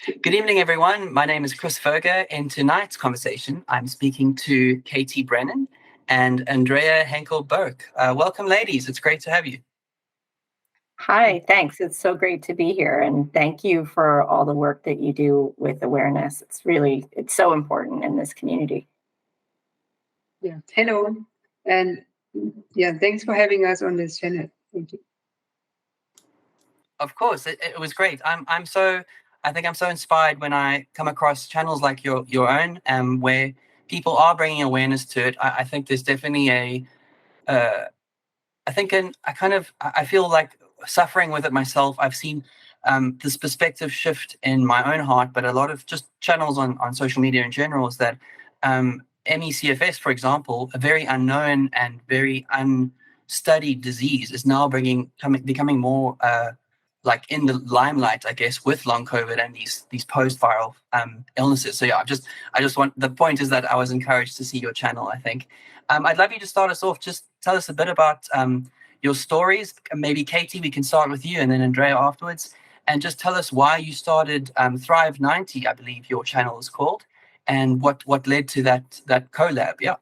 Good evening, everyone. My name is Chris Ferger. In tonight's conversation, I'm speaking to Katie Brennan and Andrea Henkel Burke. Welcome, ladies. It's great to have you. Hi, thanks. It's so great to be here. And thank you for all the work that you do with awareness. It's so important in this community. Yeah, hello. And yeah, thanks for having us on this channel. Thank you. Of course, it was great. I think I'm so inspired when I come across channels like your own, where people are bringing awareness to it. I think there's definitely I feel like suffering with it myself. I've seen this perspective shift in my own heart, but a lot of just channels on social media in general is that MECFS, for example, a very unknown and very unstudied disease, is now becoming more like in the limelight, I guess, with long COVID and these post-viral illnesses. So yeah, the point is that I was encouraged to see your channel, I think. I'd love you to start us off. Just tell us a bit about your stories. Maybe Katie, we can start with you, and then Andrea afterwards. And just tell us why you started ThriveNinety, I believe your channel is called, and what led to that collab. Yeah.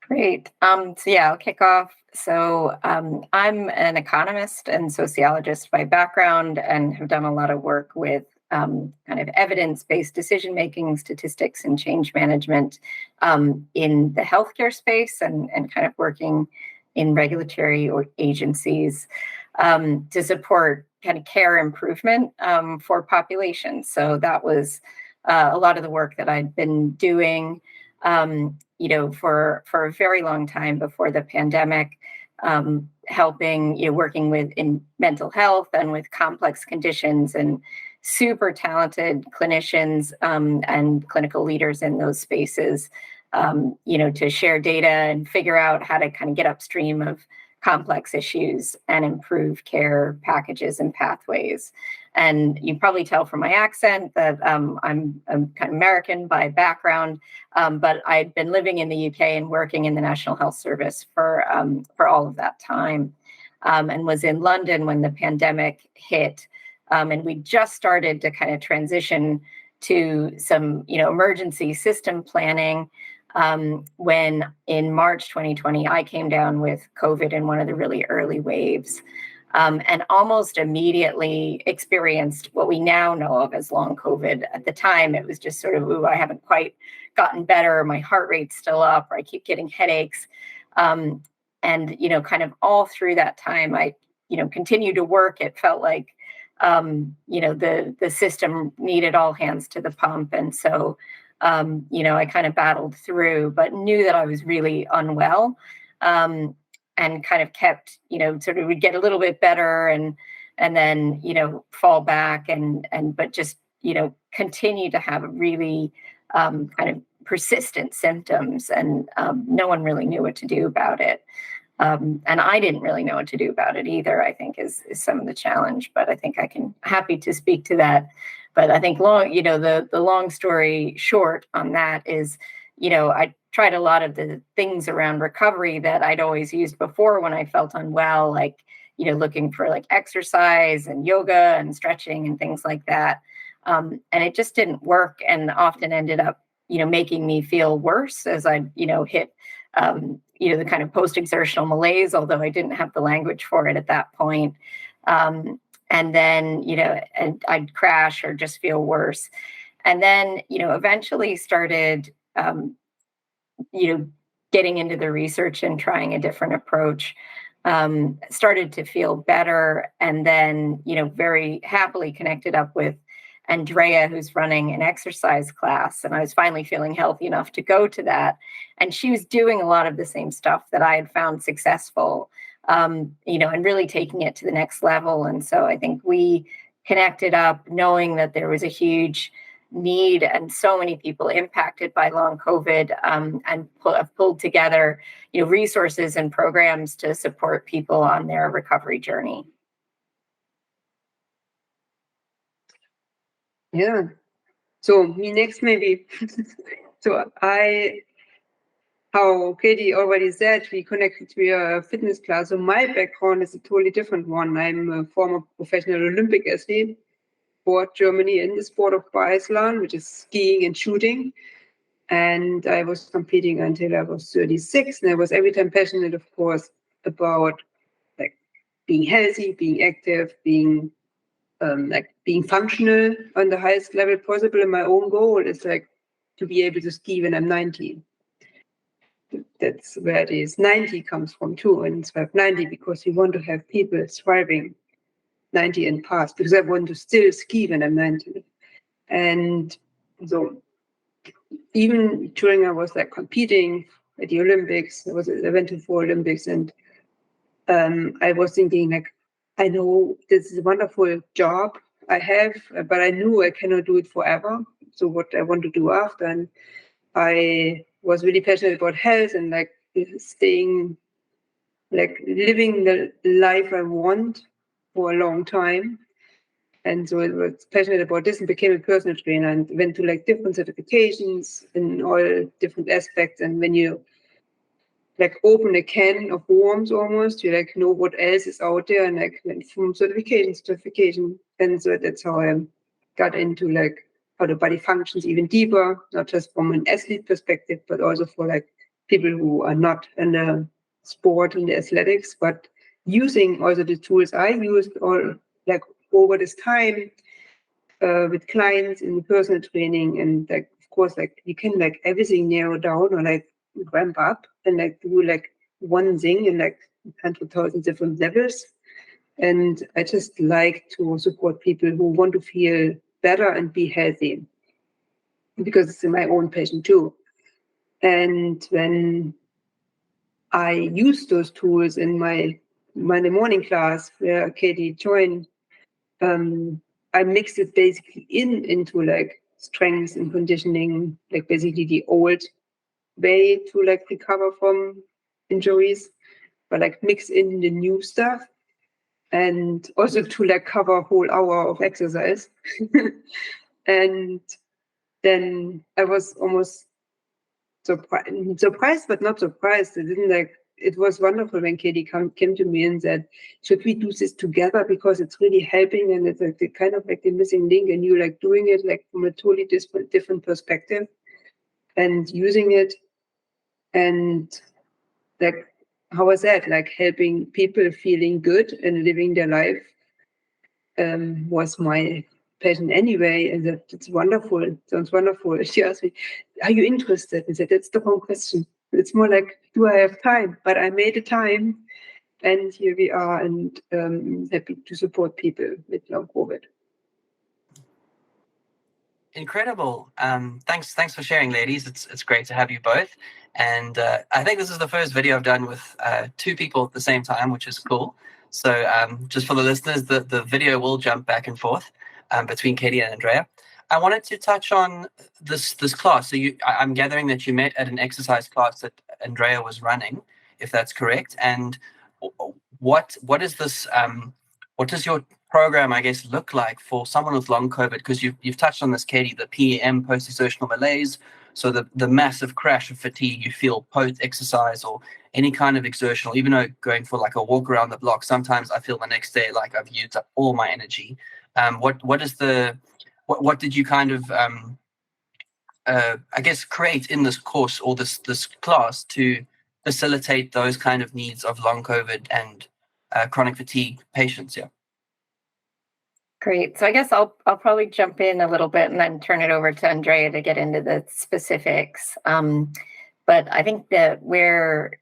Great. So yeah, I'll kick off. So I'm an economist and sociologist by background and have done a lot of work with kind of evidence-based decision-making, statistics, and change management in the healthcare space and kind of working in regulatory agencies to support kind of care improvement for populations. So that was a lot of the work that I'd been doing for a very long time before the pandemic, helping, working in mental health and with complex conditions and super talented clinicians and clinical leaders in those spaces, to share data and figure out how to kind of get upstream of complex issues and improve care packages and pathways. And you probably tell from my accent that I'm kind of American by background, but I'd been living in the UK and working in the National Health Service for all of that time, and was in London when the pandemic hit. And we just started to kind of transition to some, emergency system planning when in March 2020, I came down with COVID in one of the really early waves. And almost immediately experienced what we now know of as long COVID. At the time, it was just sort of, I haven't quite gotten better. My heart rate's still up, or I keep getting headaches. And, kind of all through that time, I, continued to work. It felt like, the system needed all hands to the pump. And so, I kind of battled through, but knew that I was really unwell. And kind of kept, sort of would get a little bit better and then, fall back but just, continue to have really kind of persistent symptoms, and no one really knew what to do about it. And I didn't really know what to do about it either, I think is some of the challenge, but I think happy to speak to that. But I think the long story short on that is, I tried a lot of the things around recovery that I'd always used before when I felt unwell, like, looking for like exercise and yoga and stretching and things like that. And it just didn't work, and often ended up, making me feel worse as I, hit, the kind of post-exertional malaise, although I didn't have the language for it at that point. And then, and I'd crash or just feel worse. And then, eventually started, getting into the research and trying a different approach, started to feel better. And then, very happily connected up with Andrea, who's running an exercise class. And I was finally feeling healthy enough to go to that. And she was doing a lot of the same stuff that I had found successful, and really taking it to the next level. And so I think we connected up knowing that there was a huge need and so many people impacted by long COVID, and have pulled together, resources and programs to support people on their recovery journey. Yeah. So me next maybe. So how Katie already said, we connected to a fitness class. So my background is a totally different one. I'm a former professional Olympic athlete, support Germany in the sport of biathlon, which is skiing and shooting. And I was competing until I was 36, and I was every time passionate, of course, about like being healthy, being active, being being functional on the highest level possible. And my own goal is like to be able to ski when I'm 19. That's where it is. 90 comes from too, and ThriveNinety, because we want to have people thriving 90 and past, because I want to still ski when I'm 90. And so even during I was like competing at the Olympics, I went to 4 Olympics, and I was thinking like, I know this is a wonderful job I have, but I knew I cannot do it forever. So what I want to do after, and I was really passionate about health and like staying, like living the life I want for a long time. And so I was passionate about this and became a personal trainer and went to like different certifications in all different aspects. And when you like open a can of worms almost, you like know what else is out there, and like went from certification to certification. And so that's how I got into like how the body functions even deeper, not just from an athlete perspective, but also for like people who are not in the sport and the athletics, but using also the tools I used all like over this time with clients in personal training. And like of course like you can like everything narrow down or like ramp up and like do like one thing in like 100,000 different levels. And I just like to support people who want to feel better and be healthy, because it's in my own passion too. And when I use those tools in my Monday morning class where Katie joined, I mixed it basically into like strength and conditioning, like basically the old way to like recover from injuries, but like mix in the new stuff, and also to like cover a whole hour of exercise. And then I was almost surprised, but not surprised. I didn't like. It was wonderful when Katie came to me and said, "Should we do this together? Because it's really helping, and it's like the kind of like the missing link, and you like doing it like from a totally different perspective, and using it, and like how was that? Like helping people feeling good and living their life was my passion anyway, and it's wonderful. It sounds wonderful." She asked me, "Are you interested?" I said, "That's the wrong question. It's more like, do I have time?" But I made the time, and here we are, and happy to support people with long COVID. Incredible. Thanks for sharing, ladies. It's great to have you both. And I think this is the first video I've done with 2 people at the same time, which is cool. So just for the listeners, the video will jump back and forth between Katie and Andrea. I wanted to touch on this class. So I'm gathering that you met at an exercise class that Andrea was running, if that's correct. And what is this? What does your program, I guess, look like for someone with long COVID? Because you've touched on this, Katie, the PEM, post-exertional malaise. So the massive crash of fatigue you feel post-exercise or any kind of exertional, even though going for like a walk around the block, sometimes I feel the next day like I've used up all my energy. What did you kind of I guess create in this course or this class to facilitate those kind of needs of long COVID and chronic fatigue patients? Yeah. Great. So I guess I'll probably jump in a little bit and then turn it over to Andrea to get into the specifics. But I think that where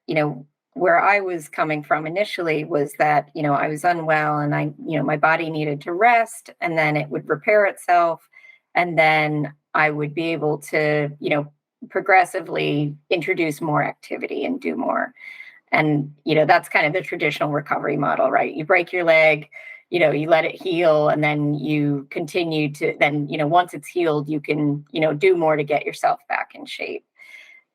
I was coming from initially was that, I was unwell and my body needed to rest, and then it would repair itself. And then I would be able to, progressively introduce more activity and do more. And, that's kind of the traditional recovery model, right? You break your leg, you let it heal, and then you continue to, then, once it's healed, you can, do more to get yourself back in shape.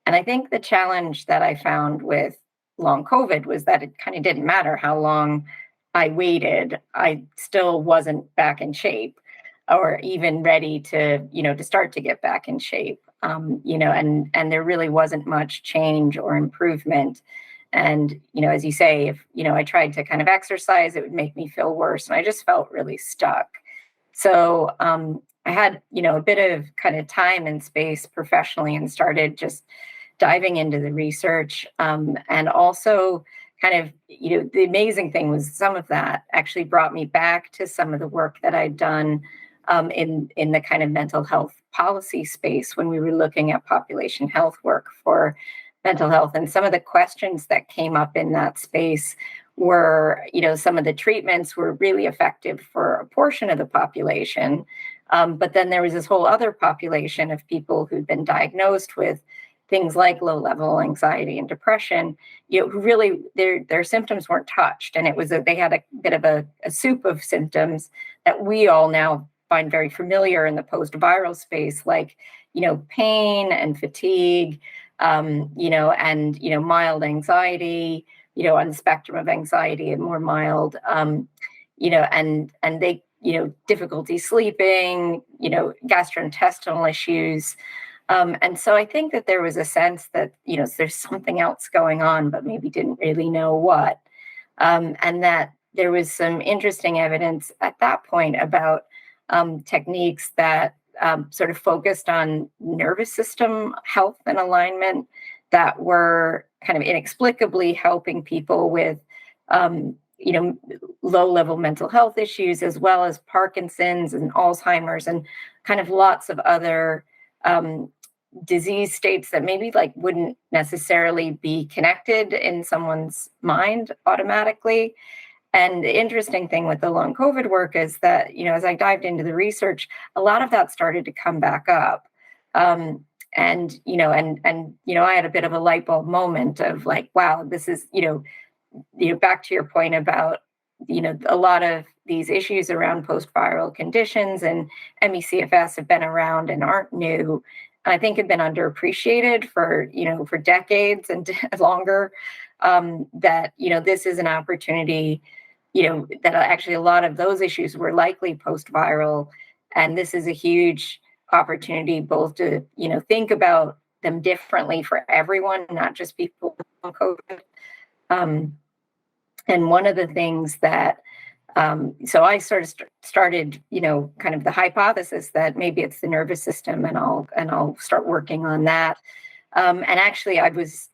And I think the challenge that I found with long COVID was that it kind of didn't matter how long I waited. I still wasn't back in shape or even ready to, to start to get back in shape. And there really wasn't much change or improvement. And, as you say, if, I tried to kind of exercise, it would make me feel worse. And I just felt really stuck. So I had, a bit of kind of time and space professionally and started just diving into the research, and also kind of, the amazing thing was some of that actually brought me back to some of the work that I'd done in the kind of mental health policy space when we were looking at population health work for mental health. And some of the questions that came up in that space were, some of the treatments were really effective for a portion of the population. But then there was this whole other population of people who'd been diagnosed with things like low-level anxiety and depression, who really their symptoms weren't touched, and it was they had a bit of a soup of symptoms that we all now find very familiar in the post-viral space, like pain and fatigue, and mild anxiety, on the spectrum of anxiety and more mild, and they difficulty sleeping, gastrointestinal issues. And so I think that there was a sense that, there's something else going on, but maybe didn't really know what. And that there was some interesting evidence at that point about techniques that sort of focused on nervous system health and alignment that were kind of inexplicably helping people with, low-level mental health issues, as well as Parkinson's and Alzheimer's and kind of lots of other disease states that maybe wouldn't necessarily be connected in someone's mind automatically. And the interesting thing with the long COVID work is that, as I dived into the research, a lot of that started to come back up. I had a bit of a light bulb moment of wow, this is, back to your point about, a lot of these issues around post-viral conditions and ME/CFS have been around and aren't new. I think have been underappreciated for decades and longer. That this is an opportunity, that actually a lot of those issues were likely post-viral, and this is a huge opportunity both to think about them differently for everyone, not just people with COVID. And one of the things that so I sort of started, kind of the hypothesis that maybe it's the nervous system, and I'll start working on that. And actually, I was,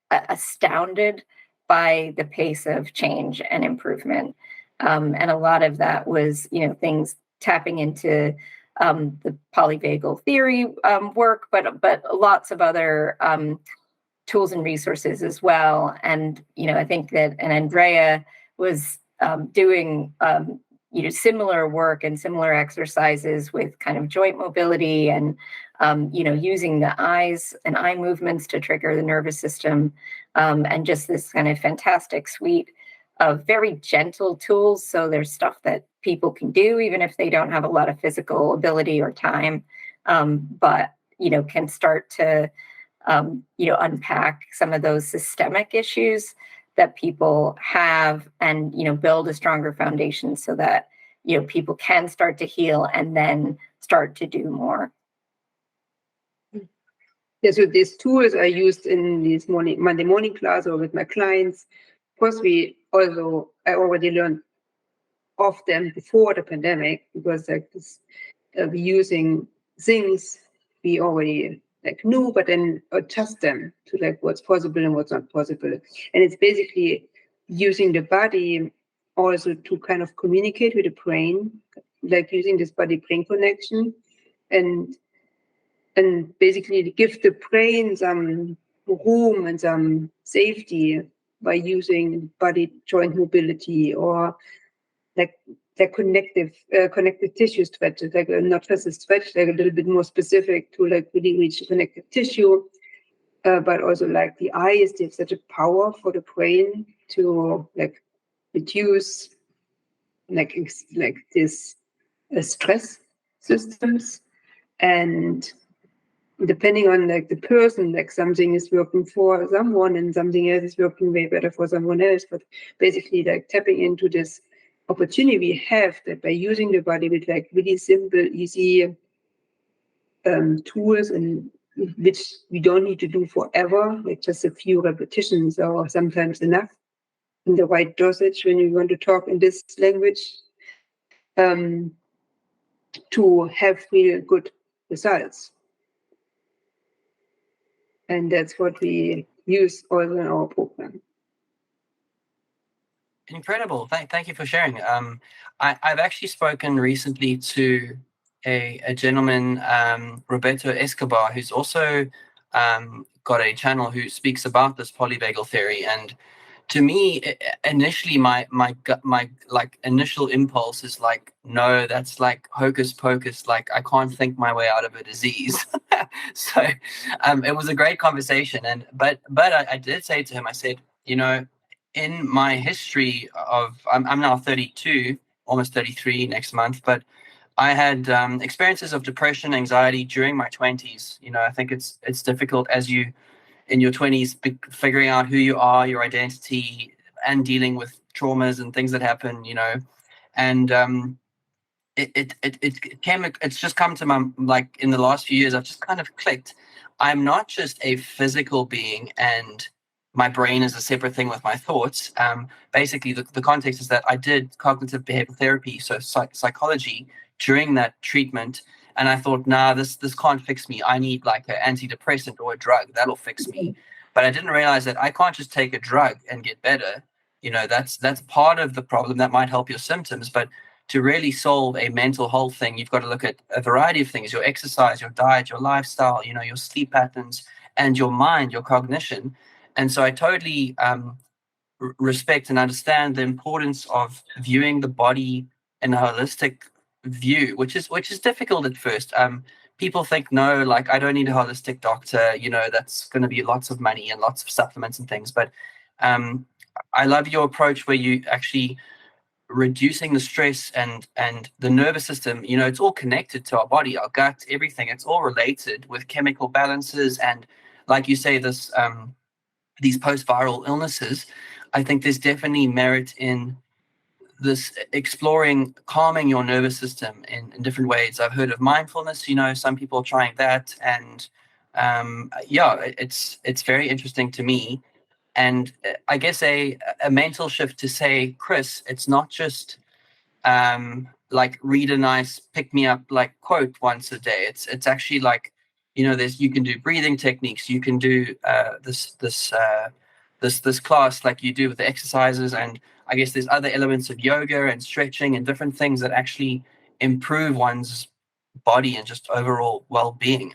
astounded by the pace of change and improvement, and a lot of that was, things tapping into the polyvagal theory work, but lots of other tools and resources as well. And I think that Andrea was doing similar work and similar exercises with kind of joint mobility and using the eyes and eye movements to trigger the nervous system, and just this kind of fantastic suite of very gentle tools. So there's stuff that people can do even if they don't have a lot of physical ability or time, but can start to unpack some of those systemic issues that people have, and build a stronger foundation so that people can start to heal and then start to do more. Yeah, so these tools are used in these Monday morning class or with my clients. Of course, I already learned of them before the pandemic, because using things we already knew, but then adjust them to what's possible and what's not possible. And it's basically using the body also to kind of communicate with the brain, using this body-brain connection, and basically give the brain some room and some safety by using body joint mobility, or connective tissue stretches, not just a stretch, a little bit more specific to really reach connective tissue, but also the eyes, they have such a power for the brain to reduce this stress systems. And depending on the person, something is working for someone and something else is working way better for someone else. But basically tapping into this opportunity we have, that by using the body with really simple, easy tools, and which we don't need to do forever, just a few repetitions or sometimes enough in the right dosage when you want to talk in this language. to have really good results. And that's what we use also in our program. Incredible. Thank you for sharing. I've actually spoken recently to a gentleman, Roberto Escobar, who's also got a channel who speaks about this polyvagal theory. And to me, initially, my like initial impulse is like, no, that's like hocus pocus. Like I can't think my way out of a disease. So it was a great conversation. But I did say to him, I said, in my history of, I'm now 32, almost 33 next month, but I had experiences of depression, anxiety during my 20s. I think it's difficult as you in your 20s figuring out who you are, your identity, and dealing with traumas and things that happen. And it's just come to my, like, in the last few years, I've just kind of clicked. I'm not just a physical being and my brain is a separate thing with my thoughts. Basically, the context is that I did cognitive behavioral therapy, so psychology, during that treatment. And I thought, nah, this can't fix me. I need like an antidepressant or a drug that'll fix me. But I didn't realize that I can't just take a drug and get better. That's part of the problem. That might help your symptoms, but to really solve a mental health thing, you've got to look at a variety of things: your exercise, your diet, your lifestyle, your sleep patterns, and your mind, your cognition. And so I totally respect and understand the importance of viewing the body in a holistic view, which is difficult at first. People think, no, like I don't need a holistic doctor. That's going to be lots of money and lots of supplements and things. But I love your approach where you actually reducing the stress and the nervous system. It's all connected to our body, our gut, everything. It's all related with chemical balances, and like you say, this these post-viral illnesses. I think there's definitely merit in this exploring calming your nervous system in different ways. I've heard of mindfulness. Some people are trying that, and it's very interesting to me. And I guess a mental shift to say, Chris, it's not just like read a nice pick me up like quote once a day. It's actually like, there's, you can do breathing techniques, you can do this class like you do with the exercises, and I guess there's other elements of yoga and stretching and different things that actually improve one's body and just overall well-being.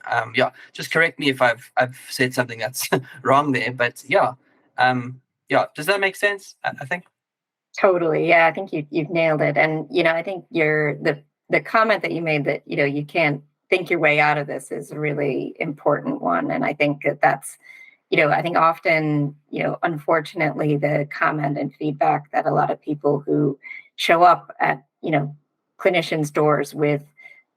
Just correct me if I've said something that's wrong there, but does that make sense? I think. Totally. Yeah, I think you've nailed it. And, I think the comment that you made that, you can't think your way out of this is a really important one. And I think that's, I think often, unfortunately, the comment and feedback that a lot of people who show up at, clinicians' doors with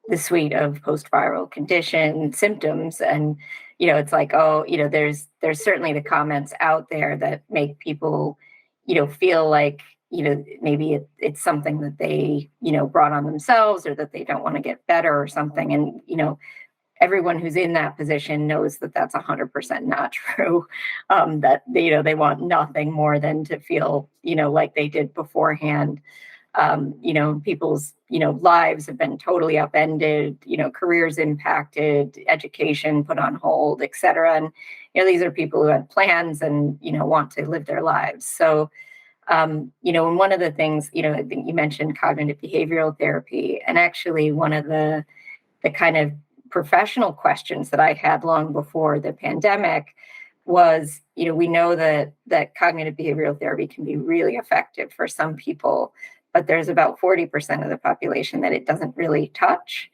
the suite of post-viral condition symptoms, and, it's like, oh, there's certainly the comments out there that make people, feel like, maybe it's something that they, brought on themselves, or that they don't want to get better or something. And, everyone who's in that position knows that that's 100% not true. That they want nothing more than to feel, like they did beforehand. People's, lives have been totally upended, careers impacted, education put on hold, et cetera. And, these are people who had plans and, want to live their lives. So, and one of the things, I think you mentioned cognitive behavioral therapy, and actually one of the kind of professional questions that I had long before the pandemic was, we know that cognitive behavioral therapy can be really effective for some people, but there's about 40% of the population that it doesn't really touch.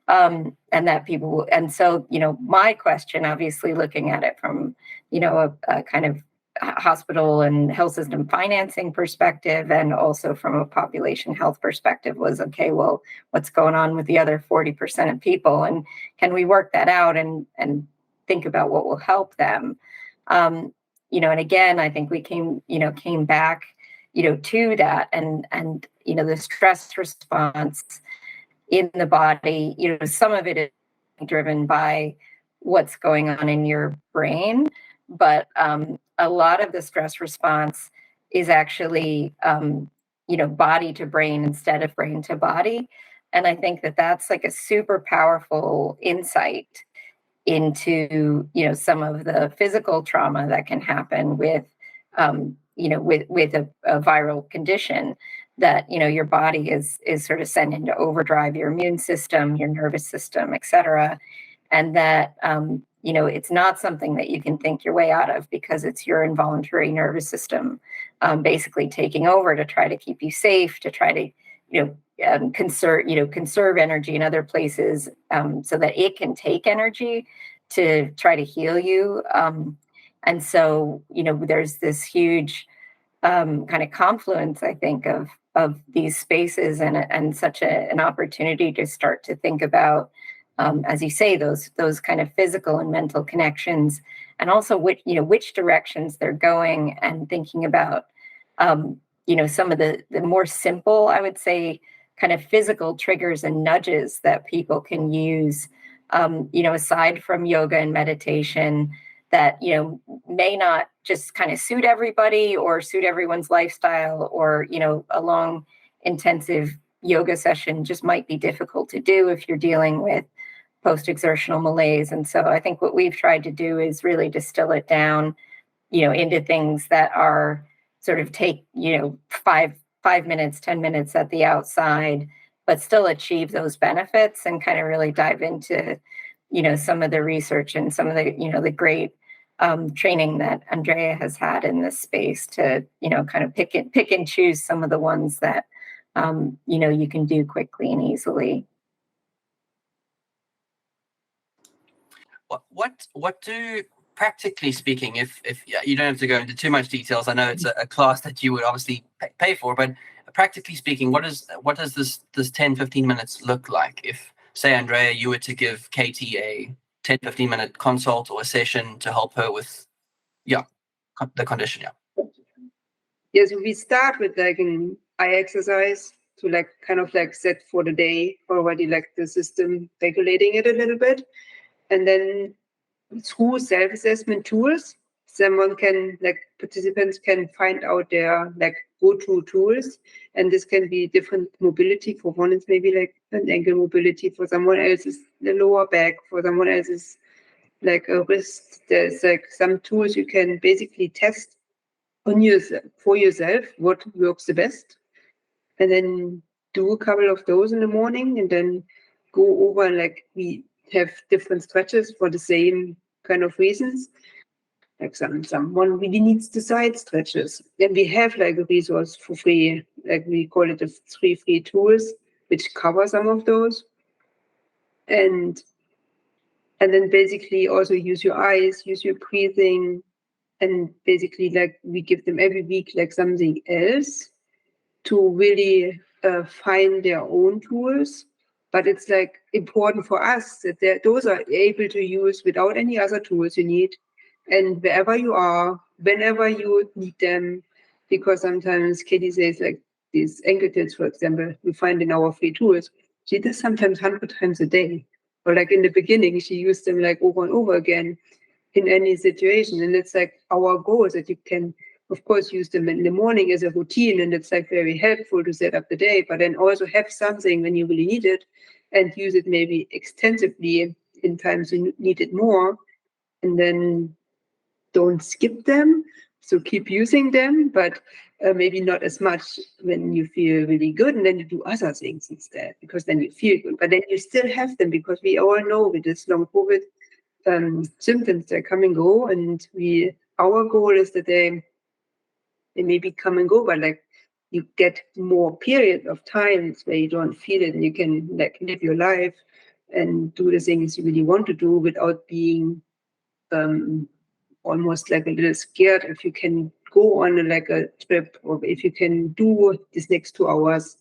And that people, and so, my question, obviously looking at it from, a kind of hospital and health system financing perspective, and also from a population health perspective, was, okay, well, what's going on with the other 40% of people, and can we work that out and think about what will help them? And again, I think we came back, to that, and the stress response in the body, some of it is driven by what's going on in your brain, but a lot of the stress response is actually, body to brain instead of brain to body. And I think that that's like a super powerful insight into, some of the physical trauma that can happen with, with a viral condition, that, your body is sort of sent into overdrive, your immune system, your nervous system, et cetera. And that, it's not something that you can think your way out of, because it's your involuntary nervous system basically taking over to try to keep you safe, to try to, conserve energy in other places, so that it can take energy to try to heal you. And so, there's this huge kind of confluence, I think, of these spaces, and such an opportunity to start to think about, as you say, those kind of physical and mental connections, and also which directions they're going, and thinking about, some of the more simple, I would say, kind of physical triggers and nudges that people can use, aside from yoga and meditation, that, may not just kind of suit everybody or suit everyone's lifestyle, or, a long intensive yoga session just might be difficult to do if you're dealing with post-exertional malaise. And so I think what we've tried to do is really distill it down, into things that are sort of take, 5 minutes, 10 minutes at the outside, but still achieve those benefits, and kind of really dive into, some of the research and some of the, the great training that Andrea has had in this space, to, kind of pick and choose some of the ones that, you can do quickly and easily. What do, practically speaking, if you don't have to go into too much details, I know it's a class that you would obviously pay for, but practically speaking, what does this 10-15 minutes look like? If, say, Andrea, you were to give Katie a 10-15 minute consult or a session to help her with the condition. So we start with like an eye exercise to like kind of like set for the day already, like the system regulating it a little bit. And then through self-assessment tools, participants can find out their like go-to tools. And this can be different mobility. For one, it's maybe like an ankle mobility. For someone else, is the lower back. For someone else, is like a wrist. There's like some tools you can basically test on yourself, for yourself, what works the best. And then do a couple of those in the morning, and then go over, like, we have different stretches for the same kind of reasons. Like someone really needs the side stretches. And we have like a resource for free, like we call it the 3 free tools, which cover some of those. And then basically also use your eyes, use your breathing, and basically like we give them every week like something else to really find their own tools. But it's like important for us that those are able to use without any other tools you need, and wherever you are, whenever you need them. Because sometimes Katie says, like, these ankle tilts, for example, we find in our free tools, she does sometimes 100 times a day. Or like in the beginning, she used them like over and over again in any situation. And it's like our goal is that you can, of course, use them in the morning as a routine, and it's like very helpful to set up the day, but then also have something when you really need it, and use it maybe extensively in times you need it more, and then don't skip them. So keep using them, but maybe not as much when you feel really good, and then you do other things instead, because then you feel good. But then you still have them, because we all know with this long COVID, symptoms, they come and go, and our goal is that they maybe come and go, but like you get more period of times where you don't feel it, and you can like live your life and do the things you really want to do without being almost like a little scared if you can go on like a trip, or if you can do this next 2 hours.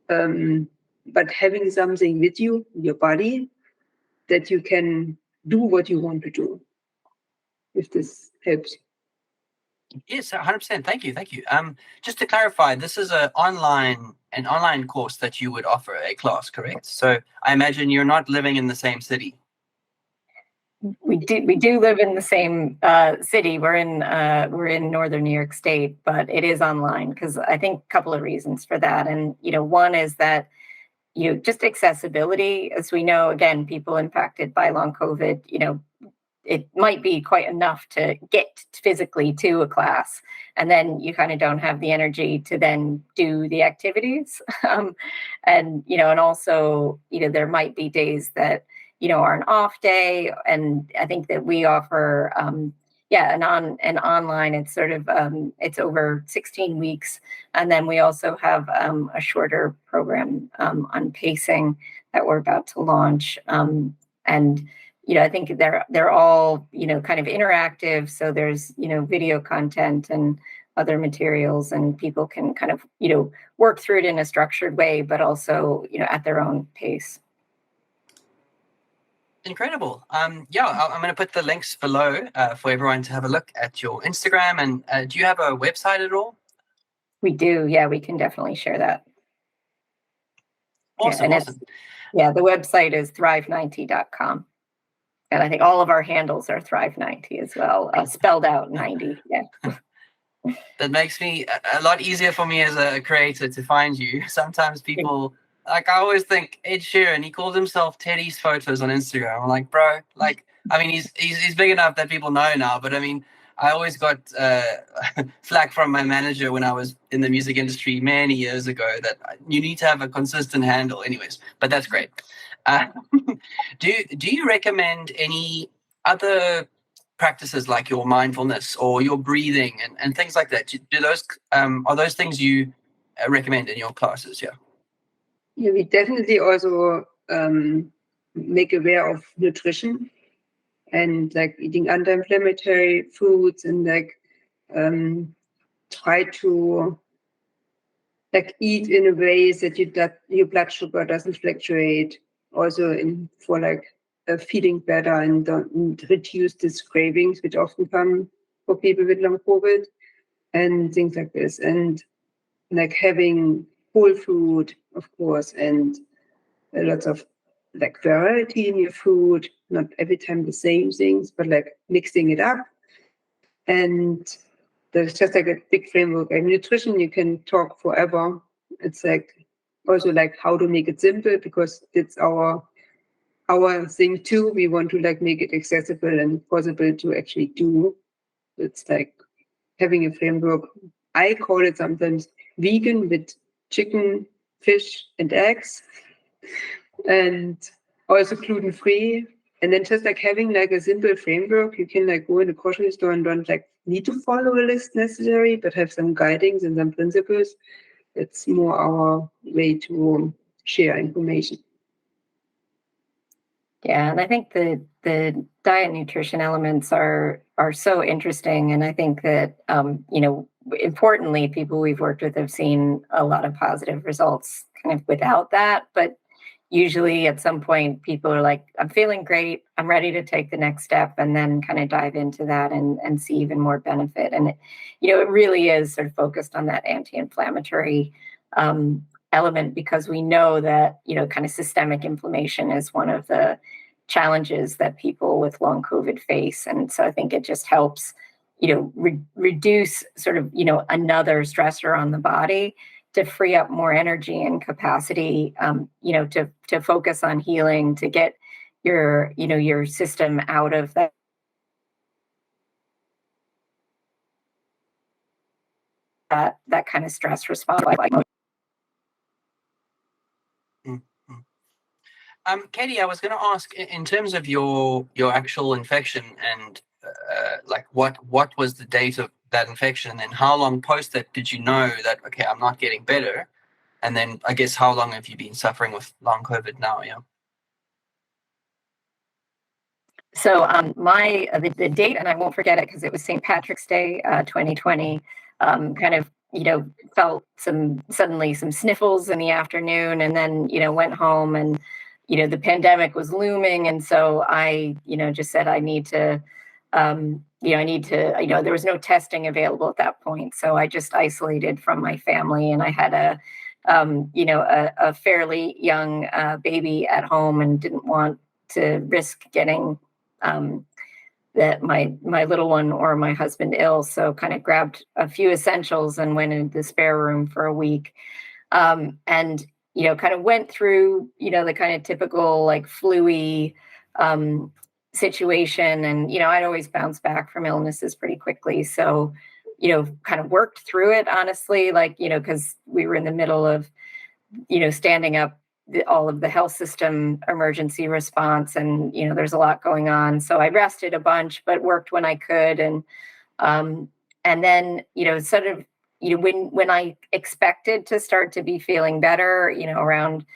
But having something with you, your body, that you can do what you want to do, if this helps. Yes, 100%. Thank you. Just to clarify, this is an online course that you would offer a class, correct? So I imagine you're not living in the same city. We do live in the same city. We're in northern New York State, but it is online, because I think a couple of reasons for that. And one is that just accessibility. As we know, again, people impacted by long COVID, it might be quite enough to get physically to a class, and then you kind of don't have the energy to then do the activities. And also, there might be days that, are an off day. And I think that we offer, an online, it's sort of, it's over 16 weeks. And then we also have a shorter program on pacing that we're about to launch. And I think they're all, kind of interactive. So there's, video content and other materials, and people can kind of, work through it in a structured way, but also, at their own pace. Incredible. I'm going to put the links below for everyone to have a look at your Instagram. And do you have a website at all? We do. Yeah, we can definitely share that. Awesome. The website is ThriveNinety.com. And I think all of our handles are ThriveNinety as well, spelled out 90. Yeah. That makes me a lot easier for me as a creator to find you. Sometimes people, I always think Ed Sheeran, he calls himself Teddy's Photos on Instagram. I'm like, bro, he's big enough that people know now. But I always got flack from my manager when I was in the music industry many years ago that you need to have a consistent handle anyways, but that's great. Do you recommend any other practices like your mindfulness or your breathing and things like that? Do those are those things you recommend in your classes? Yeah, we definitely also make aware of nutrition and like eating anti-inflammatory foods, and try to eat in a way that your blood sugar doesn't fluctuate. Also for feeling better and reduce these cravings which often come for people with long COVID and things like this. And having whole food, of course, and lots of variety in your food, not every time the same things, but mixing it up. And there's just a big framework. And nutrition, you can talk forever. It's also how to make it simple, because it's our thing too. We want to make it accessible and possible to actually do. It's having a framework. I call it sometimes vegan with chicken, fish, and eggs, and also gluten-free. And then just having a simple framework, you can go in the grocery store and don't need to follow a list necessary, but have some guidings and some principles. It's more our way to share information. Yeah, and I think the diet nutrition elements are so interesting, and I think that importantly, people we've worked with have seen a lot of positive results kind of without that. But usually, at some point, people are like, "I'm feeling great. I'm ready to take the next step," and then kind of dive into that and see even more benefit. And it really is sort of focused on that anti-inflammatory element, because we know that kind of systemic inflammation is one of the challenges that people with long COVID face. And so I think it just helps reduce sort of another stressor on the body to free up more energy and capacity to focus on healing, to get your system out of that kind of stress response. Katie, I was going to ask, in terms of your actual infection and what was the date of that infection, and then how long post that did you know that, okay, I'm not getting better? And then I guess how long have you been suffering with long COVID now? Yeah. So the date, and I won't forget it because it was St. Patrick's Day, 2020. Kind of felt suddenly some sniffles in the afternoon, and then went home, and the pandemic was looming, and so I just said I need to there was no testing available at that point, so I just isolated from my family, and I had a fairly young baby at home, and didn't want to risk getting that my little one or my husband ill. So kind of grabbed a few essentials and went into the spare room for a week. And kind of went through, the kind of typical like flu-y situation. And, I'd always bounce back from illnesses pretty quickly. So, kind of worked through it, honestly, like, because we were in the middle of, standing up all of the health system emergency response. And, there's a lot going on. So I rested a bunch, but worked when I could. And then, sort of, when I expected to start to be feeling better, around,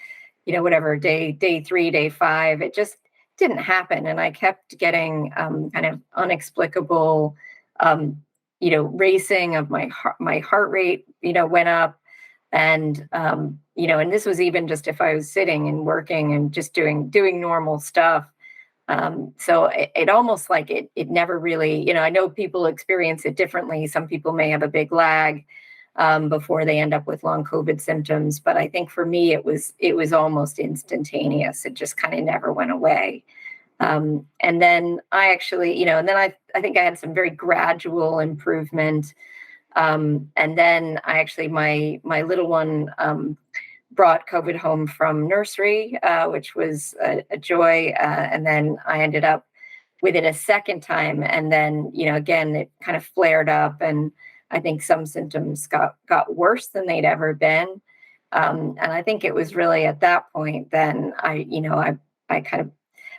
whatever day 3, day 5, it just didn't happen. And I kept getting kind of inexplicable, racing of my heart rate, went up. And, and this was even just if I was sitting and working and just doing normal stuff. So it almost like it never really, I know people experience it differently. Some people may have a big lag before they end up with long COVID symptoms. But I think for me, it was almost instantaneous. It just kind of never went away. And then I actually, and then I think I had some very gradual improvement. And then I actually, my little one brought COVID home from nursery, which was a joy. And then I ended up with it a second time. And then, again, it kind of flared up. And I think some symptoms got worse than they'd ever been. And I think it was really at that point, then I kind of,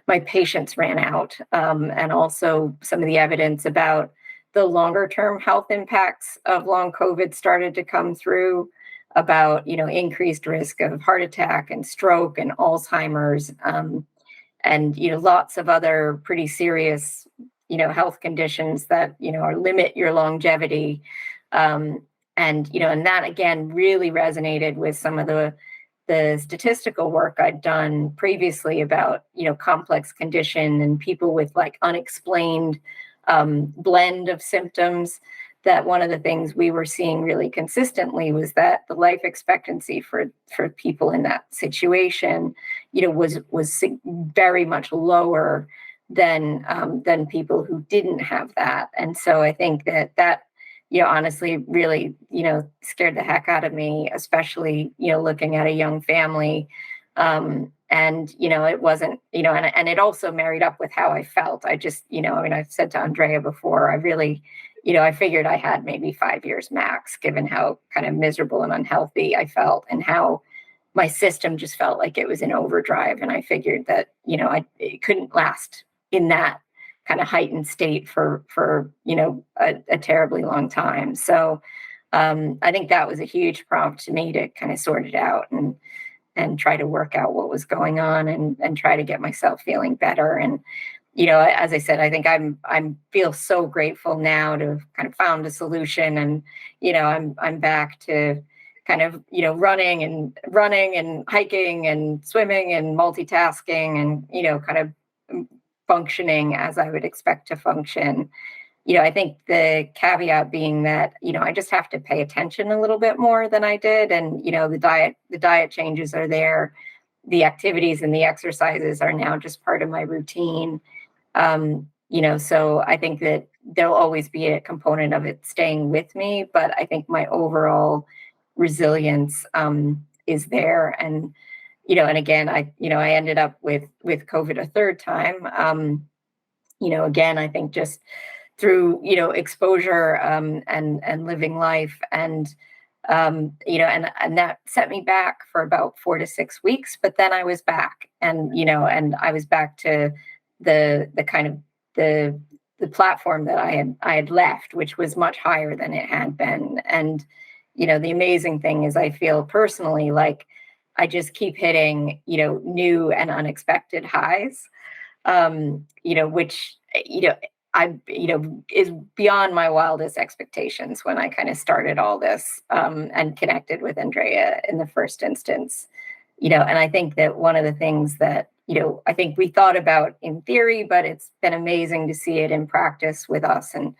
my patience ran out. And also some of the evidence about the longer term health impacts of long COVID started to come through, about, increased risk of heart attack and stroke and Alzheimer's, and, lots of other pretty serious, health conditions that, or limit your longevity. And that again really resonated with some of the statistical work I'd done previously about, complex condition and people with like unexplained blend of symptoms. That one of the things we were seeing really consistently was that the life expectancy for people in that situation, was very much lower than people who didn't have that. And so I think that honestly really, scared the heck out of me, especially, looking at a young family. And, it wasn't, and it also married up with how I felt. I just, I've said to Andrea before, I really, I figured I had maybe 5 years max, given how kind of miserable and unhealthy I felt and how my system just felt like it was in overdrive. And I figured that, it couldn't last in that kind of heightened state for a terribly long time. So I think that was a huge prompt to me to kind of sort it out and try to work out what was going on and try to get myself feeling better. And, as I said, I think I'm feel so grateful now to have kind of found a solution. And, I'm back to kind of, running and hiking and swimming and multitasking and, kind of functioning as I would expect to function. I think the caveat being that, I just have to pay attention a little bit more than I did. And, the diet changes are there. The activities and the exercises are now just part of my routine. So I think that there'll always be a component of it staying with me, but I think my overall resilience is there. And, and again, I ended up with COVID a third time. Again, I think just through, exposure and living life and, and that set me back for about 4 to 6 weeks, but then I was back and, and I was back to the kind of the platform that I had left, which was much higher than it had been. And, the amazing thing is I feel personally like I just keep hitting, new and unexpected highs, which, is beyond my wildest expectations when I kind of started all this and connected with Andrea in the first instance. And I think that one of the things that, I think we thought about in theory, but it's been amazing to see it in practice with us and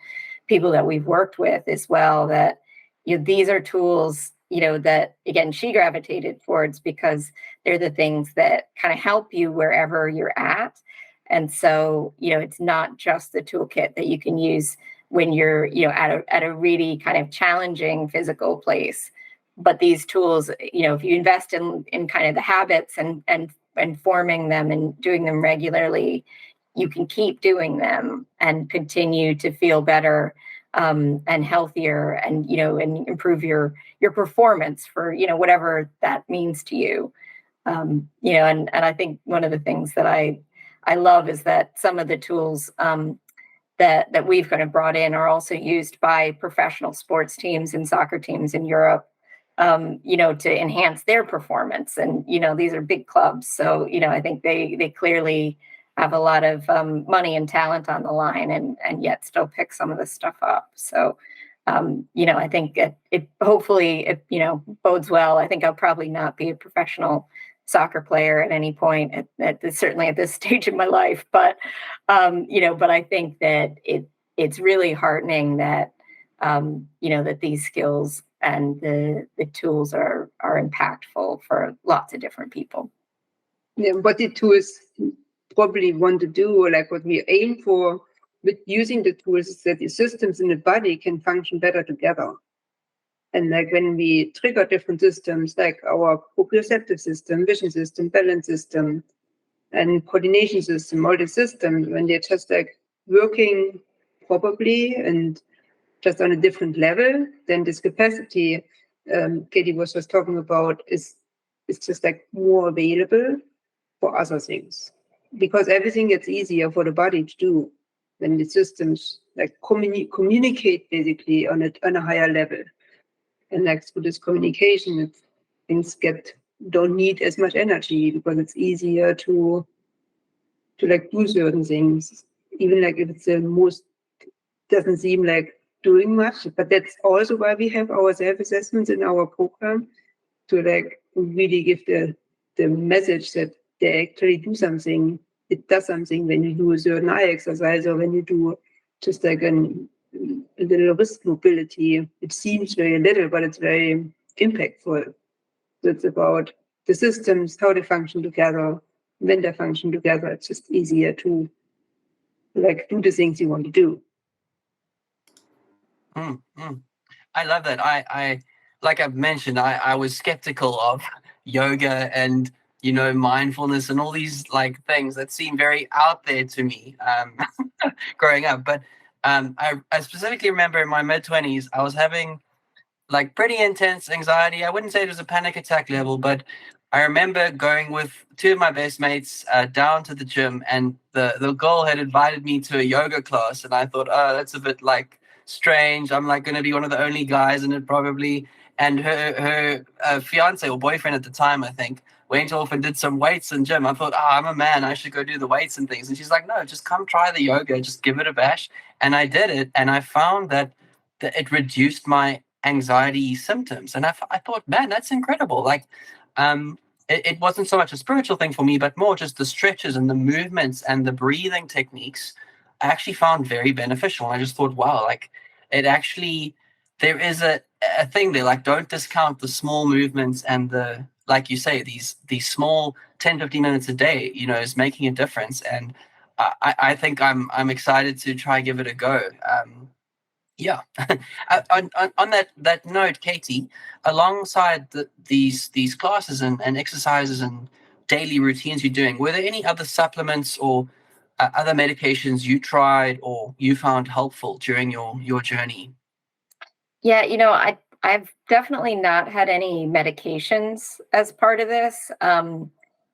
people that we've worked with as well, that, these are tools, that, again, she gravitated towards because they're the things that kind of help you wherever you're at. And so, it's not just the toolkit that you can use when you're, at a really kind of challenging physical place, but these tools, if you invest in kind of the habits and forming them and doing them regularly, you can keep doing them and continue to feel better and healthier, and and improve your performance for whatever that means to you. And I think one of the things that I love is that some of the tools that we've kind of brought in are also used by professional sports teams and soccer teams in Europe, to enhance their performance. And, these are big clubs. So, I think they clearly have a lot of money and talent on the line, and yet still pick some of this stuff up. So, I think it hopefully, bodes well. I think I'll probably not be a professional soccer player at any point certainly at this stage in my life, but but I think that it's really heartening that that these skills and the tools are impactful for lots of different people. Yeah, what the tools probably want to do, or like what we aim for with using the tools, is that the systems in the body can function better together. And like when we trigger different systems, like our proprioceptive system, vision system, balance system, and coordination system, all the systems, when they're just like working properly and just on a different level, then this capacity Katie was just talking about is just like more available for other things, because everything gets easier for the body to do when the systems like communicate basically on a higher level. And like through this communication, things don't need as much energy, because it's easier to like do certain things, even like if it's the most doesn't seem like doing much. But that's also why we have our self-assessments in our program, to like really give the message that they actually do something. It does something when you do a certain eye exercise, or when you do just like a little wrist mobility. It seems very little, but it's very impactful. So it's about the systems, how they function together. When they function together, it's just easier to like do the things you want to do. I love that. I like I've mentioned, I was skeptical of yoga and mindfulness and all these like things that seem very out there to me growing up. But I specifically remember in my mid-20s, I was having like pretty intense anxiety. I wouldn't say it was a panic attack level, but I remember going with two of my best mates down to the gym, and the girl had invited me to a yoga class, and I thought, oh, that's a bit like strange. I'm like going to be one of the only guys in it probably. And her fiance or boyfriend at the time, I think, went off and did some weights in gym. I thought, I'm a man, I should go do the weights and things. And she's like, no, just come try the yoga, just give it a bash. And I did it, and I found that it reduced my anxiety symptoms. And I thought, man, that's incredible. Like, it wasn't so much a spiritual thing for me, but more just the stretches and the movements and the breathing techniques I actually found very beneficial. And I just thought, wow, like it actually, there is a thing there, like don't discount the small movements and the, like you say, these small 10-15 minutes a day, is making a difference. And I think I'm excited to try give it a go. Yeah. On that note, Katie, alongside these classes and exercises and daily routines you're doing, were there any other supplements or other medications you tried or you found helpful during your journey? Yeah, I've definitely not had any medications as part of this. And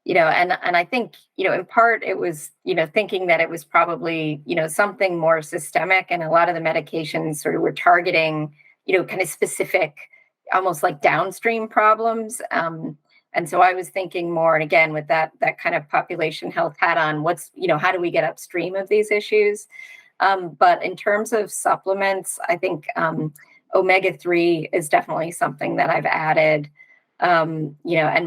I think, in part it was, thinking that it was probably, something more systemic, and a lot of the medications sort of were targeting, kind of specific, almost like downstream problems. And so I was thinking more, and again, with that kind of population health hat on, how do we get upstream of these issues? But in terms of supplements, I think omega-3 is definitely something that I've added, and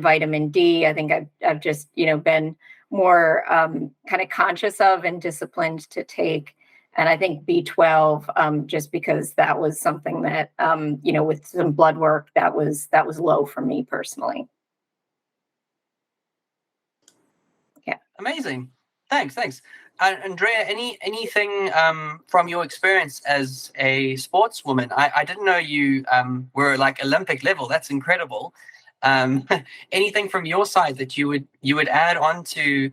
vitamin D. I think I've just, been more kind of conscious of and disciplined to take. And I think B12, just because that was something that, with some blood work, that was low for me personally. Yeah. Amazing. Thanks. Andrea, anything from your experience as a sportswoman? I didn't know you were like Olympic level. That's incredible. Anything from your side that you would add on to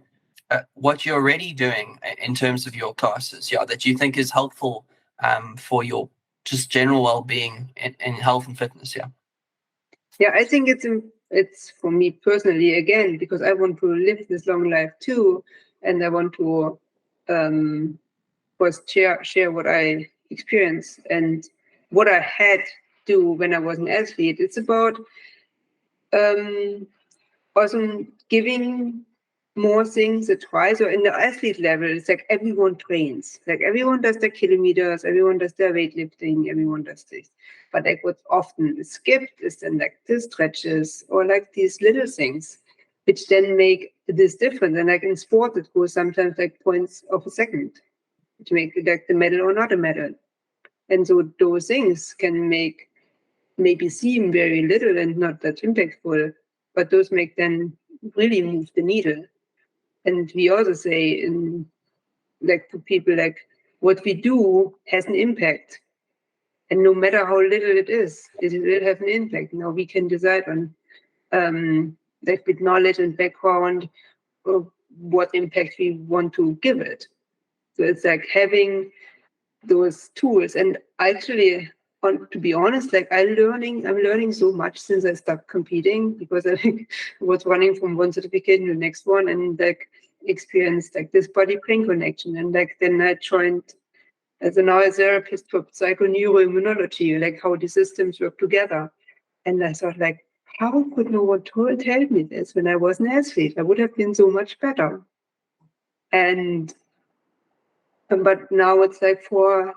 what you're already doing in terms of your classes, that you think is helpful for your just general well-being in health and fitness? Yeah, I think it's for me personally, again, because I want to live this long life too, and I want to was share what I experienced and what I had to when I was an athlete. It's about also giving more things a try. So in the athlete level, it's like everyone trains, like everyone does their kilometers, everyone does their weightlifting, everyone does this. But like what's often skipped is then like the stretches or like these little things, which then make this difference. And like in sport, it goes sometimes like points of a second to make like the medal or not a medal. And so those things can make maybe seem very little and not that impactful, but those make then really move the needle. And we also say in like to people like what we do has an impact. And no matter how little it is, it will have an impact. Now we can decide on like with knowledge and background what impact we want to give it. So it's like having those tools. And actually, to be honest, like I'm learning so much since I stopped competing, because I think was running from one certificate to the next one, and like experienced like this body-brain connection. And like then I joined as a now a therapist for psychoneuroimmunology, like how the systems work together. And I thought like, how could no one tell me this when I was an athlete? I would have been so much better. And but now it's like for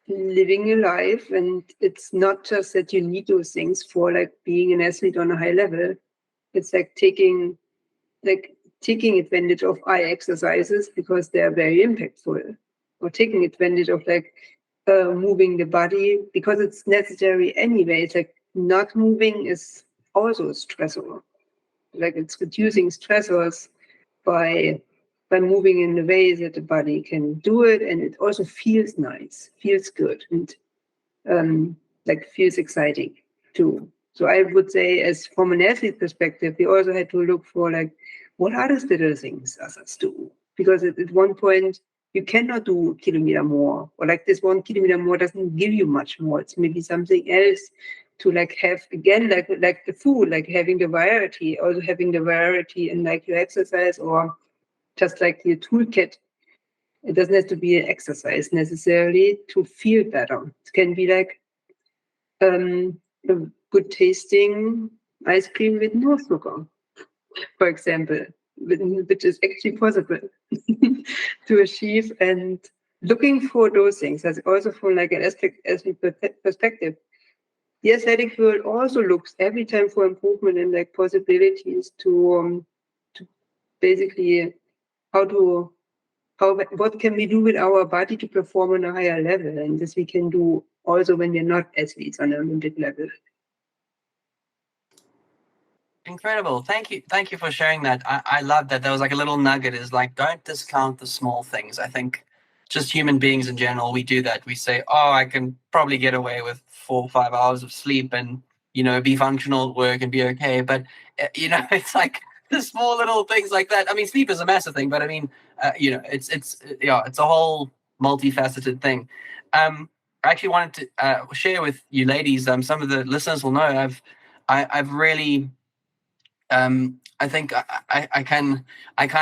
living a life, and it's not just that you need those things for like being an athlete on a high level. It's like taking advantage of eye exercises because they are very impactful, or taking advantage of like moving the body because it's necessary anyway. It's like not moving is also a stressor. Like it's reducing stressors by moving in the way that the body can do it, and it also feels nice, feels good, and like feels exciting too. So I would say, as from an athlete perspective, we also had to look for like what are the little things others do, because at one point you cannot do a kilometer more, or like this 1 kilometer more doesn't give you much more. It's maybe something else to like have again, like the food, like having the variety, also having the variety in like your exercise, or just like your toolkit. It doesn't have to be an exercise necessarily to feel better. It can be like a good tasting ice cream with no sugar, for example, which is actually possible to achieve. And looking for those things, that's also from like an aspect perspective. The athletic world also looks every time for improvement and like possibilities to basically what can we do with our body to perform on a higher level, and this we can do also when we're not athletes on an Olympic level. Incredible. Thank you for sharing that. I love that. There was like a little nugget, is like, don't discount the small things. I think just human beings in general, we do that. We say, oh, I can probably get away with 4 or 5 hours of sleep and be functional at work and be okay. But it's like the small little things like that. I mean, sleep is a massive thing, but I mean, it's a whole multifaceted thing. I actually wanted to share with you ladies. Some of the listeners will know I've really. I think I kind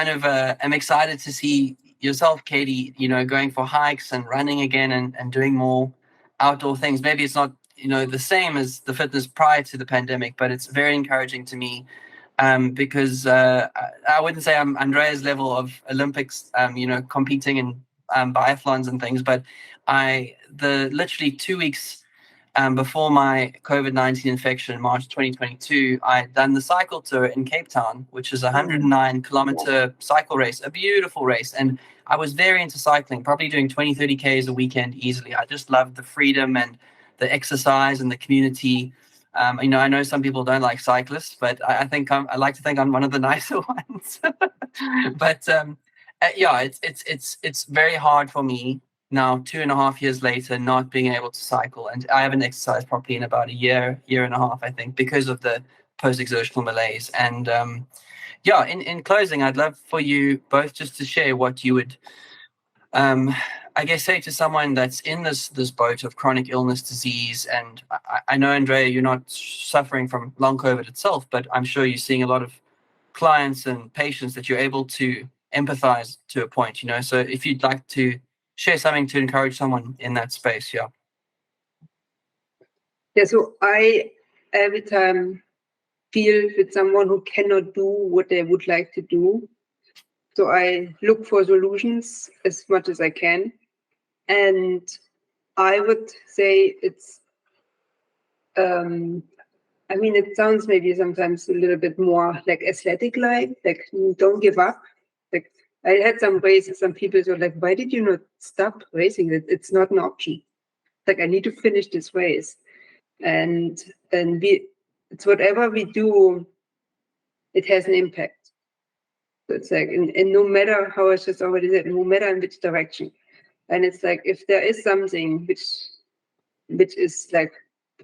of am excited to see yourself, Katie, going for hikes and running again and doing more outdoor things. Maybe it's not, the same as the fitness prior to the pandemic, but it's very encouraging to me because I wouldn't say I'm Andrea's level of Olympics, competing in biathlons and things, but literally 2 weeks before my COVID-19 infection in March 2022, I'd done the cycle tour in Cape Town, which is a 109-kilometer cycle race, a beautiful race. And I was very into cycling, probably doing 20, 30 Ks a weekend easily. I just loved the freedom and the exercise and the community. I know some people don't like cyclists, but I like to think I'm one of the nicer ones. But Yeah, it's very hard for me now, 2.5 years later, not being able to cycle, and I haven't exercised properly in about a year and a half, I think, because of the post-exertional malaise. And yeah, in closing, I'd love for you both just to share what you would, I guess, say to someone that's in this boat of chronic illness, disease. And I know, Andrea, you're not suffering from long COVID itself, but I'm sure you're seeing a lot of clients and patients that you're able to empathize to a point, so if you'd like to share something to encourage someone in that space. So I every time feel with someone who cannot do what they would like to do, so I look for solutions as much as I can. And I would say it's it sounds maybe sometimes a little bit more like athletic like don't give up. Like I had some races, some people were like, why did you not stop racing? It's not an option. Like I need to finish this race. And it's whatever we do, it has an impact. So it's like, and no matter how I just already said, no matter in which direction. And it's like, if there is something which is like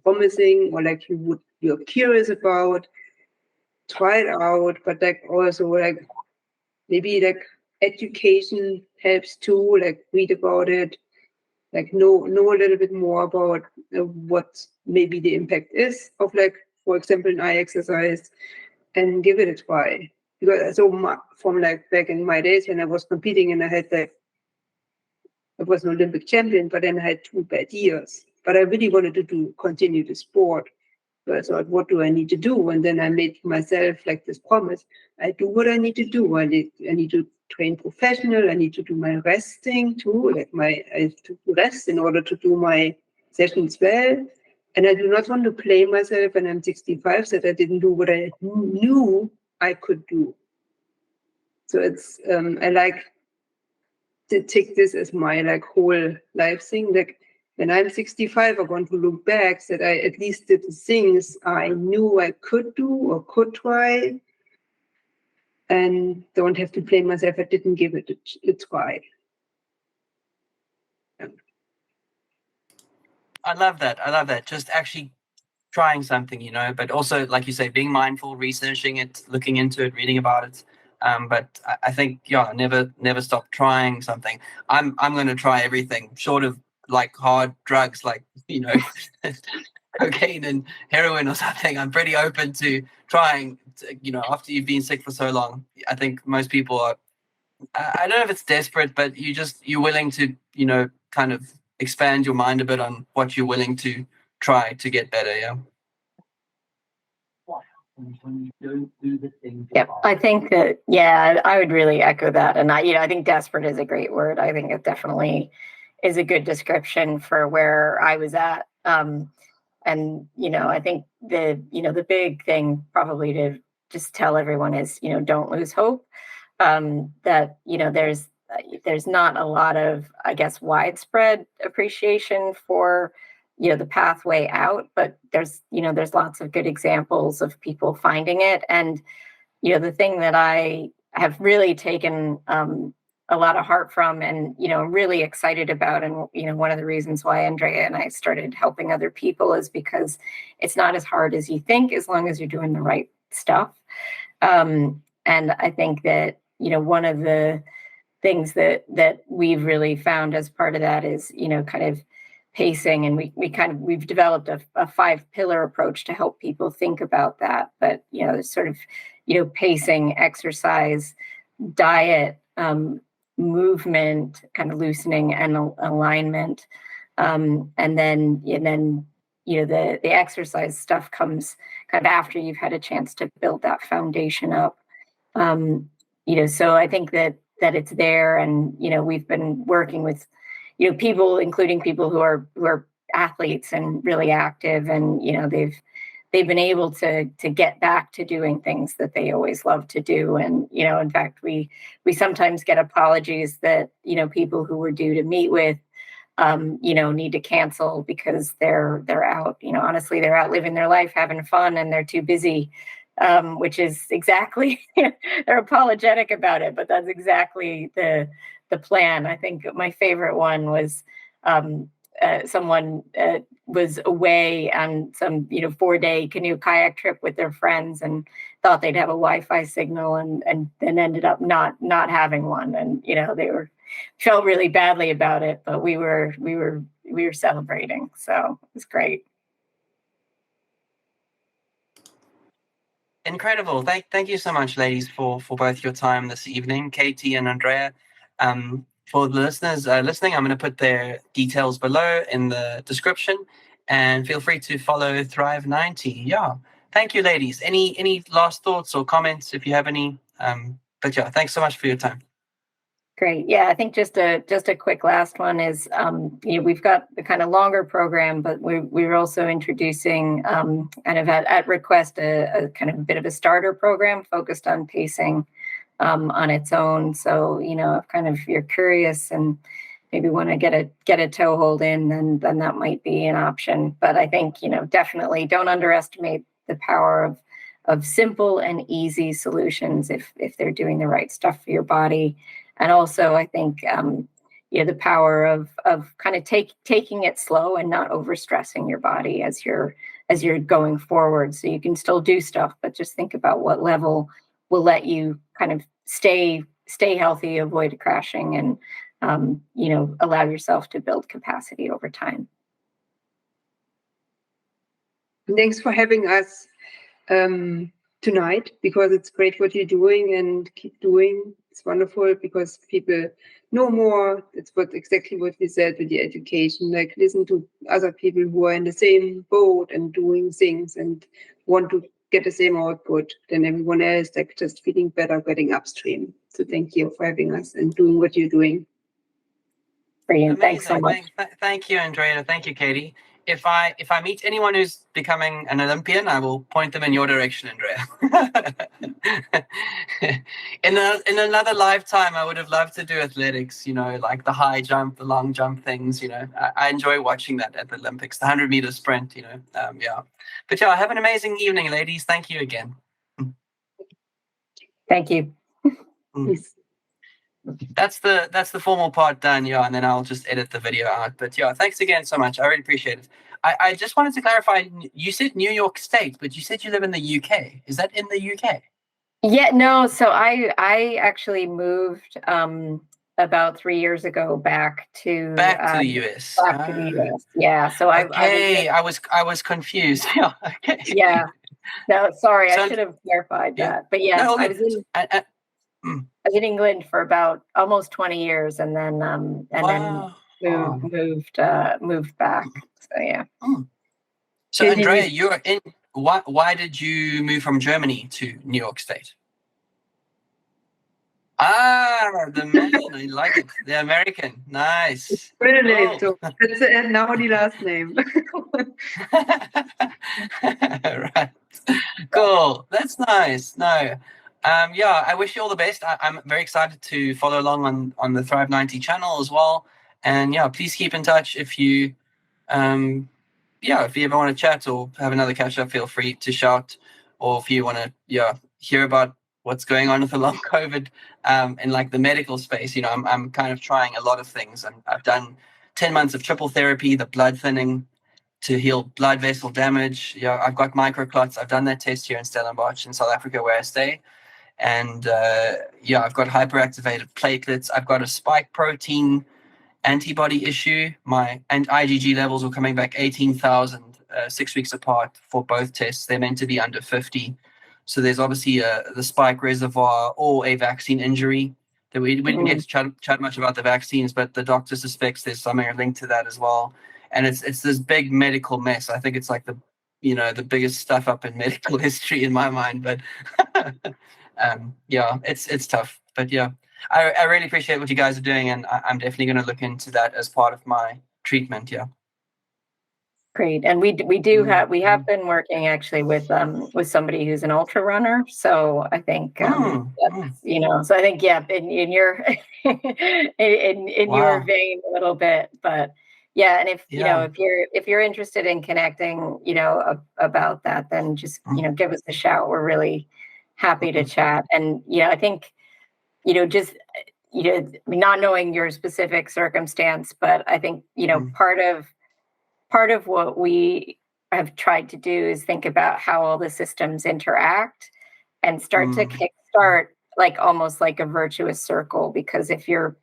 promising or like you're curious about, try it out. But like also like maybe like education helps too, like read about it, like know a little bit more about what maybe the impact is of like, for example, an eye exercise, and give it a try. Because from like back in my days when I was competing and I had like, I was an Olympic champion, but then I had 2 bad years. But I really wanted to continue the sport. So I thought, what do I need to do? And then I made myself like this promise. I do what I need to do. I need to train professional. I need to do my resting too. I have to rest in order to do my sessions well. And I do not want to blame myself when I'm 65 that I didn't do what I knew I could do. So it's I like to take this as my like whole life thing. Like when I'm 65, I want to look back that I at least did the things I knew I could do or could try, and don't have to blame myself I didn't give it a try. I love that. Just actually trying something, but also, like you say, being mindful, researching it, looking into it, reading about it. But I think, never stop trying something. I'm going to try everything short of like hard drugs, like, cocaine and heroin or something. I'm pretty open to trying, after you've been sick for so long. I think most people are, I don't know if it's desperate, but you're willing to, kind of expand your mind a bit on what you're willing to try to get better. Yeah. Yep, I think that, I would really echo that. And I think desperate is a great word. I think it definitely is a good description for where I was at. And, I think the big thing probably to just tell everyone is, don't lose hope. That, there's not a lot of, I guess, widespread appreciation for the pathway out, but there's lots of good examples of people finding it. And the thing that I have really taken a lot of heart from, and I'm really excited about, and one of the reasons why Andrea and I started helping other people is because it's not as hard as you think, as long as you're doing the right stuff. And I think that one of the things that we've really found as part of that is kind of pacing, and we've developed a 5-pillar approach to help people think about that. But there's sort of pacing, exercise, diet, movement, kind of loosening, and alignment, and then the exercise stuff comes kind of after you've had a chance to build that foundation up. So I think that it's there, and we've been working with people, including people who are athletes and really active, and they've been able to get back to doing things that they always loved to do. And in fact, we sometimes get apologies that people who we're due to meet with need to cancel because they're out. Honestly, they're out living their life, having fun, and they're too busy which is exactly, they're apologetic about it, but that's exactly the plan. I think my favorite one was someone was away on some 4-day canoe kayak trip with their friends and thought they'd have a Wi-Fi signal and then ended up not having one, and they felt really badly about it, but we were celebrating, so it was great. Incredible. Thank you so much, ladies, for both your time this evening, Katie and Andrea. For the listeners listening, I'm going to put their details below in the description, and feel free to follow ThriveNinety. Yeah. Thank you, ladies. Any last thoughts or comments if you have any? But yeah, thanks so much for your time. Great. Yeah, I think just a quick last one is, we've got the kind of longer program, but we're also introducing kind of at request a kind of a bit of a starter program focused on pacing on its own. So, if you're curious and maybe want to get a toehold in, then that might be an option. But I think, definitely don't underestimate the power of simple and easy solutions if they're doing the right stuff for your body. And also, I think, the power of kind of taking it slow and not overstressing your body as you're going forward. So you can still do stuff, but just think about what level will let you kind of stay healthy, avoid crashing, and allow yourself to build capacity over time. Thanks for having us tonight, because it's great what you're doing, and keep doing. It's wonderful because people know more. It's exactly what we said with the education. Like, listen to other people who are in the same boat and doing things and want to get the same output than everyone else, like just feeling better, getting upstream. So thank you for having us and doing what you're doing. Brilliant. Thanks so much. Thank you, Andrea. Thank you, Katie. If I meet anyone who's becoming an Olympian, I will point them in your direction, Andrea. in another lifetime, I would have loved to do athletics, like the high jump, the long jump things. I enjoy watching that at the Olympics, the 100-meter sprint. Yeah. But yeah, have an amazing evening, ladies. Thank you again. Thank you. Peace. That's the formal part done, yeah, and then I'll just edit the video out. But yeah, thanks again so much. I really appreciate it. I just wanted to clarify, you said New York State, but you said you live in the UK. Is that in the UK? Yeah, no. So I actually moved about 3 years ago back to the US. Back to the US. Yeah. So I was confused. Yeah. Okay. Yeah. No, sorry, I should have clarified that. But yeah, no, I was in England for about almost 20 years, and then moved back. So yeah. So Andrea, you're in. Why did you move from Germany to New York State? The man, I like it. The American, nice. Middle name, so that's now the last name. Right. Cool. That's nice. No. Yeah, I wish you all the best. I'm very excited to follow along on the ThriveNinety channel as well. And yeah, please keep in touch if you if you ever want to chat or have another catch up, feel free to shout. Or if you want to hear about what's going on with the long COVID in like the medical space, I'm kind of trying a lot of things, and I've done 10 months of triple therapy, the blood thinning to heal blood vessel damage. I've got microclots. I've done that test here in Stellenbosch in South Africa where I stay. And I've got hyperactivated platelets. I've got a spike protein antibody issue. My IgG levels were coming back 18,000 6 weeks apart for both tests. They're meant to be under 50. So there's obviously the spike reservoir or a vaccine injury. That we didn't get to chat much about the vaccines, but the doctor suspects there's something linked to that as well. And it's this big medical mess. I think it's like the biggest stuff up in medical history in my mind. But it's tough. But yeah, I really appreciate what you guys are doing, and I'm definitely going to look into that as part of my treatment. Yeah. Great. And we have been working actually with somebody who's an ultra runner. So I think so I think in your in Wow. your vein a little bit, but Yeah, and if Yeah. if you're interested in connecting, about that, then just give us a shout. We're really happy to chat. And I think just not knowing your specific circumstance, but I think part of what we have tried to do is think about how all the systems interact and start to kickstart like almost like a virtuous circle. Because if your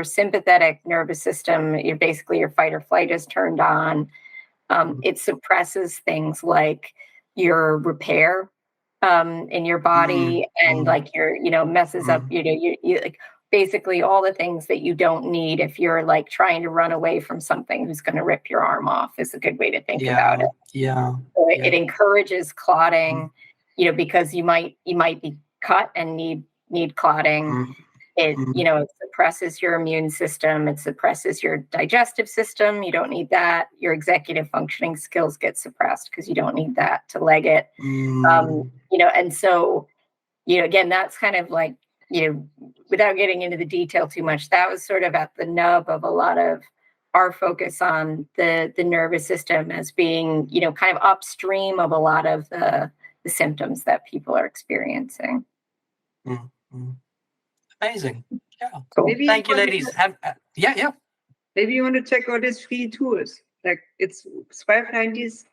sympathetic nervous system, you're basically your fight or flight is turned on, it suppresses things like your repair in your body, and like your messes up you like basically all the things that you don't need if you're like trying to run away from something who's going to rip your arm off, is a good way to think about it. Yeah. So it encourages clotting, because you might be cut and need clotting. It it suppresses your immune system, it suppresses your digestive system. You don't need that. Your executive functioning skills get suppressed because you don't need that to leg it. And so again, that's kind of like without getting into the detail too much, that was sort of at the nub of a lot of our focus on the nervous system as being kind of upstream of a lot of the symptoms that people are experiencing. Amazing. Yeah. Cool. Maybe Thank you, ladies. Yeah. Maybe you want to check out these free tools. Like it's ThriveNinety's.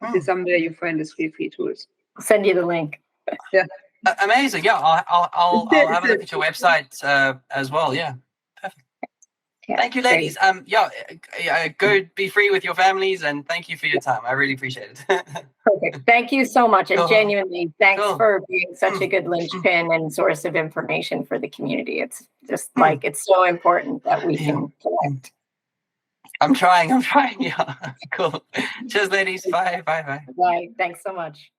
It's somewhere you find these free tools. I'll send you the link. Yeah. Amazing. Yeah, I'll have a look at your website as well. Yeah. Perfect. Yeah, thank you, ladies. Go be free with your families, and thank you for your time. I really appreciate it. Perfect. Thank you so much, and genuinely, thanks for being such a good linchpin and source of information for the community. It's just like it's so important that we can connect. I'm trying. Yeah. Cool. Cheers, ladies. Bye. Bye. Thanks so much.